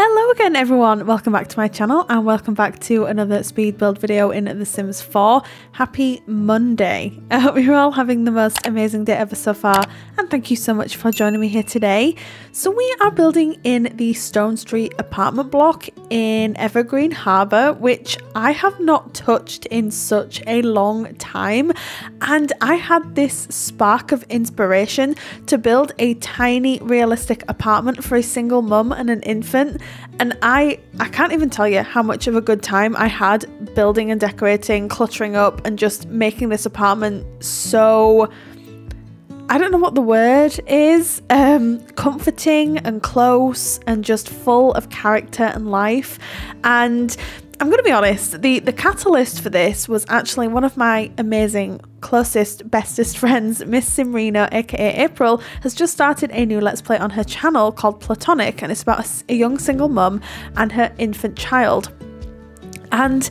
Hello again everyone, welcome back to my channel and welcome back to another speed build video in The Sims 4. Happy Monday. I hope you're all having the most amazing day ever so far and thank you so much for joining me here today. So we are building in the Stonestreet apartment block in Evergreen Harbor, which I have not touched in such a long time, and I had this spark of inspiration to build a tiny realistic apartment for a single mum and an infant. And I can't even tell you how much of a good time I had building and decorating, cluttering up and just making this apartment so, I don't know what the word is, comforting and close and just full of character and life. And I'm going to be honest, the catalyst for this was actually one of my amazing, closest, bestest friends, Miss Simrina, aka April, has just started a new Let's Play on her channel called Platonic, and it's about a young single mum and her infant child. And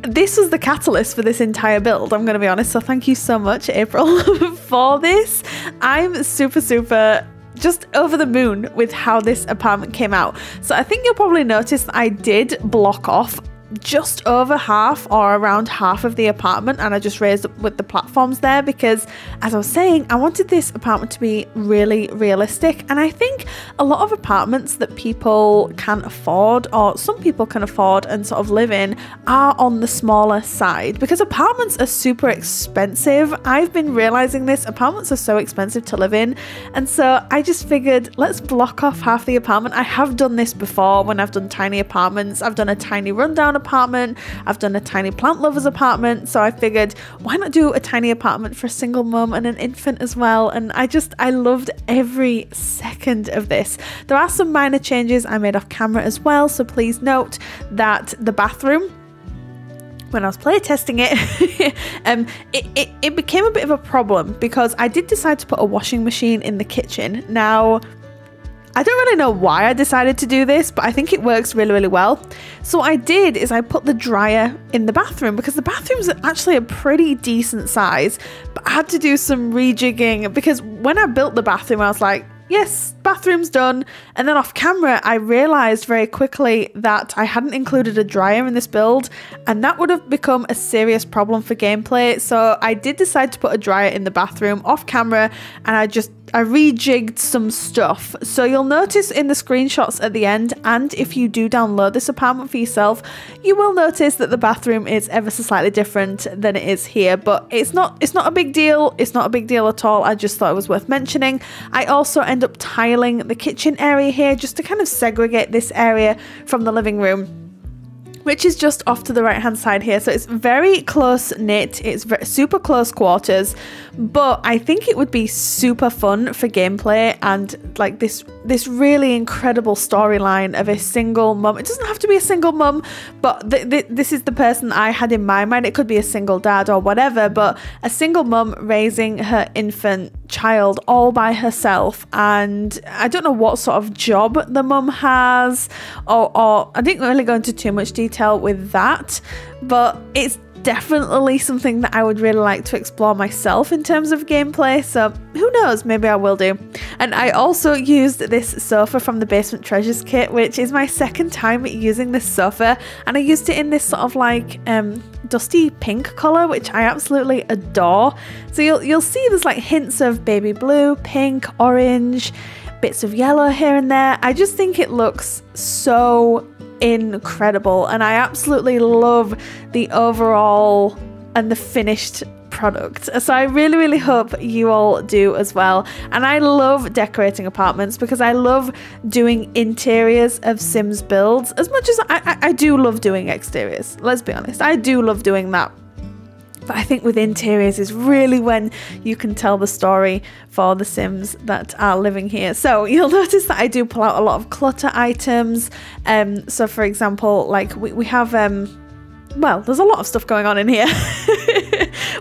this was the catalyst for this entire build, I'm going to be honest, so thank you so much, April, for this. I'm super just over the moon with how this apartment came out. So I think you'll probably notice that I did block off just over half or around half of the apartment, and I just raised up with the platforms there because, as I was saying, I wanted this apartment to be really realistic. And I think a lot of apartments that people can afford, or some people can afford and sort of live in, are on the smaller side because apartments are super expensive. I've been realizing this, apartments are so expensive to live in, and so I just figured let's block off half the apartment. I have done this before when I've done tiny apartments. I've done a tiny rundown apartment, I've done a tiny plant lovers apartment, so I figured why not do a tiny apartment for a single mum and an infant as well. And I loved every second of this. There are some minor changes I made off camera as well, so please note that the bathroom, when I was playtesting it, it became a bit of a problem because I did decide to put a washing machine in the kitchen. Now, I don't really know why I decided to do this, but I think it works really well. So what I did is I put the dryer in the bathroom because the bathroom's actually a pretty decent size, but I had to do some rejigging because when I built the bathroom, I was like, yes, bathroom's done. And then off camera, I realized very quickly that I hadn't included a dryer in this build, and that would have become a serious problem for gameplay. So I did decide to put a dryer in the bathroom off camera, and I rejigged some stuff. So you'll notice in the screenshots at the end, and if you do download this apartment for yourself, you will notice that the bathroom is ever so slightly different than it is here, but it's not a big deal. It's not a big deal at all. I just thought it was worth mentioning. I also end up tiling the kitchen area here just to kind of segregate this area from the living room, which is just off to the right hand side here. So it's very close knit, it's super close quarters, but I think it would be super fun for gameplay and like this really incredible storyline of a single mum. It doesn't have to be a single mum, but this is the person I had in my mind. It could be a single dad or whatever, but a single mum raising her infant child all by herself. And I don't know what sort of job the mum has, or I didn't really go into too much detail with that, but it's definitely something that I would really like to explore myself in terms of gameplay, so who knows, maybe I will do. And I also used this sofa from the Basement Treasures kit, which is my second time using this sofa, and I used it in this sort of like dusty pink colour, which I absolutely adore. So you'll see there's like hints of baby blue, pink, orange, bits of yellow here and there. I just think it looks so incredible, and I absolutely love the overall and the finished product. So I really hope you all do as well. And I love decorating apartments because I love doing interiors of Sims builds as much as I do love doing exteriors. Let's be honest, I do love doing that. But I think with interiors is really when you can tell the story for the Sims that are living here. So you'll notice that I do pull out a lot of clutter items. So for example, like we have, well, there's a lot of stuff going on in here.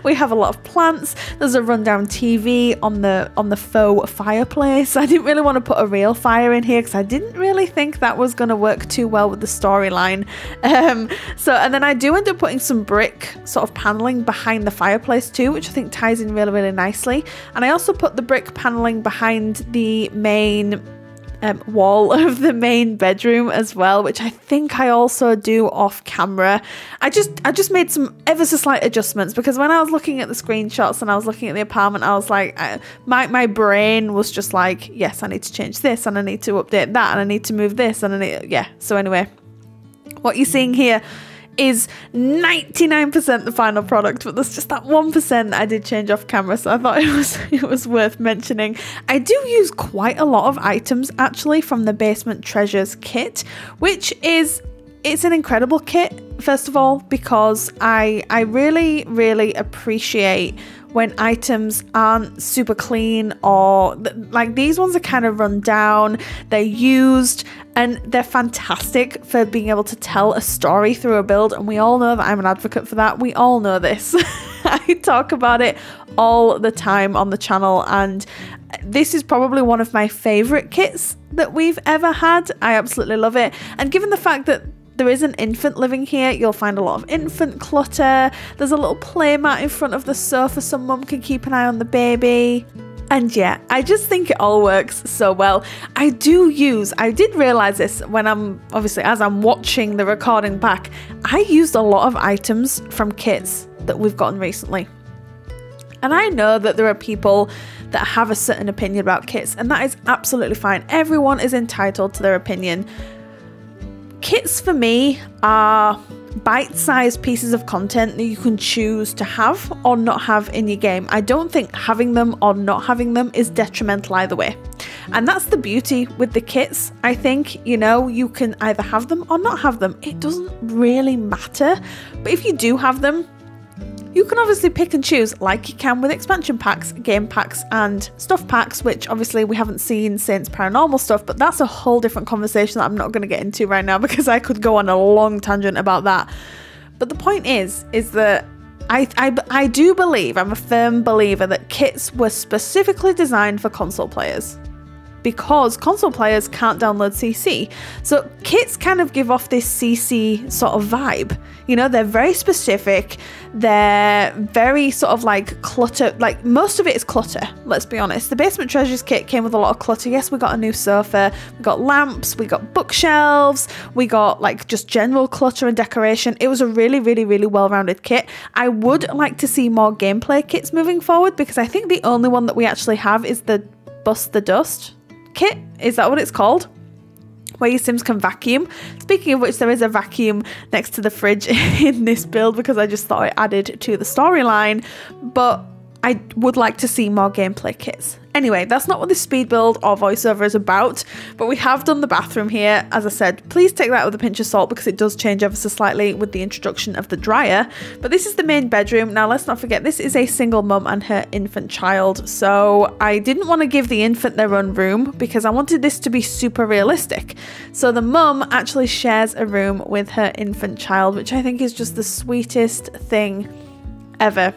We have a lot of plants. There's a rundown TV on the faux fireplace. I didn't really want to put a real fire in here because I didn't really think that was going to work too well with the storyline. And then I do end up putting some brick sort of paneling behind the fireplace too, which I think ties in really nicely. And I also put the brick paneling behind the main wall of the main bedroom as well, which I think I also do off camera. I just made some ever so slight adjustments, because when I was looking at the screenshots and I was looking at the apartment, I was like, my brain was just like, yes, I need to change this, and I need to update that, and I need to move this, and yeah. So anyway, what you're seeing here is 99% the final product, but there's just that 1% I did change off camera, so I thought it was worth mentioning. I do use quite a lot of items actually from the Basement Treasures kit, which is, it's an incredible kit, first of all, because I really, really appreciate when items aren't super clean, or like these ones are kind of run down, they're used, and they're fantastic for being able to tell a story through a build, and we all know that I'm an advocate for that. We all know this. I talk about it all the time on the channel, and this is probably one of my favorite kits that we've ever had. I absolutely love it, and given the fact that there is an infant living here, you'll find a lot of infant clutter. There's a little play mat in front of the sofa so mum can keep an eye on the baby. And yeah, I just think it all works so well. I did realise this when as I'm watching the recording back, I used a lot of items from kits that we've gotten recently. And I know that there are people that have a certain opinion about kits, and that is absolutely fine. Everyone is entitled to their opinion. Kits for me are bite-sized pieces of content that you can choose to have or not have in your game. I don't think having them or not having them is detrimental either way. And that's the beauty with the kits. I think, you know, you can either have them or not have them. It doesn't really matter. But if you do have them, you can obviously pick and choose, like you can with expansion packs, game packs, and stuff packs, which obviously we haven't seen since Paranormal stuff, but that's a whole different conversation that I'm not going to get into right now, because I could go on a long tangent about that. But the point is that I do believe, I'm a firm believer that kits were specifically designed for console players, because console players can't download CC. So kits kind of give off this CC sort of vibe. You know, they're very specific. They're very sort of like clutter. Like most of it is clutter, let's be honest. The Basement Treasures kit came with a lot of clutter. Yes, we got a new sofa, we got lamps, we got bookshelves, we got like just general clutter and decoration. It was a really, really, really well-rounded kit. I would like to see more gameplay kits moving forward, because I think the only one that we actually have is the Bust the Dust kit. Is that what it's called? Where your Sims can vacuum. Speaking of which, there is a vacuum next to the fridge in this build, because I just thought it added to the storyline, but I would like to see more gameplay kits. Anyway, that's not what this speed build or voiceover is about, but we have done the bathroom here. As I said, please take that with a pinch of salt, because it does change ever so slightly with the introduction of the dryer. But this is the main bedroom. Now, let's not forget, this is a single mum and her infant child. So I didn't want to give the infant their own room, because I wanted this to be super realistic. So the mum actually shares a room with her infant child, which I think is just the sweetest thing ever.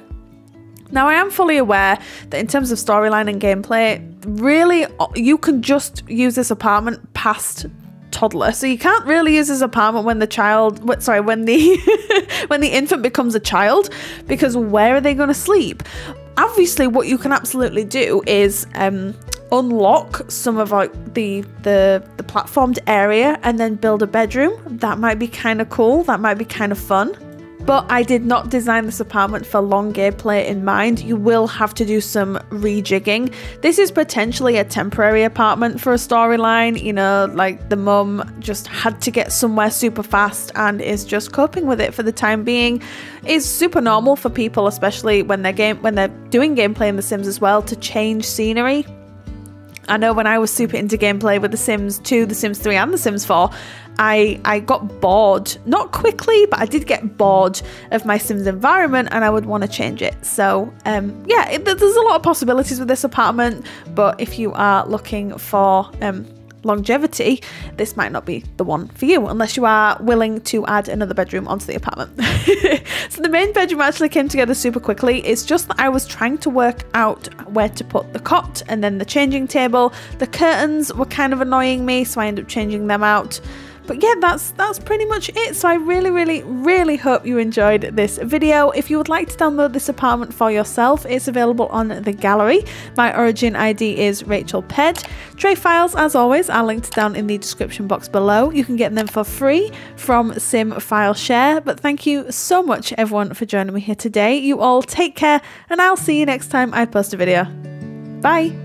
Now, I am fully aware that in terms of storyline and gameplay, really, you can just use this apartment past toddler. So you can't really use this apartment when the when the infant becomes a child, because where are they going to sleep? Obviously, what you can absolutely do is unlock some of like the platformed area and then build a bedroom. That might be kind of cool. That might be kind of fun. But I did not design this apartment for long gameplay in mind. You will have to do some rejigging. This is potentially a temporary apartment for a storyline. You know, like the mum just had to get somewhere super fast and is just coping with it for the time being. It's super normal for people, especially when they're doing gameplay in The Sims as well, to change scenery. I know when I was super into gameplay with The Sims 2, The Sims 3 and The Sims 4, I got bored. Not quickly, but I did get bored of my Sims environment and I would want to change it. So yeah, there's a lot of possibilities with this apartment, but if you are looking for longevity, this might not be the one for you unless you are willing to add another bedroom onto the apartment. So the main bedroom actually came together super quickly. It's just that I was trying to work out where to put the cot and then the changing table. The curtains were kind of annoying me, so I ended up changing them out. But yeah, that's pretty much it. So I really hope you enjoyed this video. If you would like to download this apartment for yourself, it's available on the gallery. My origin ID is RachelPedd. Tray files, as always, are linked down in the description box below. You can get them for free from Sim File Share. But thank you so much everyone for joining me here today. You all take care, and I'll see you next time I post a video. Bye!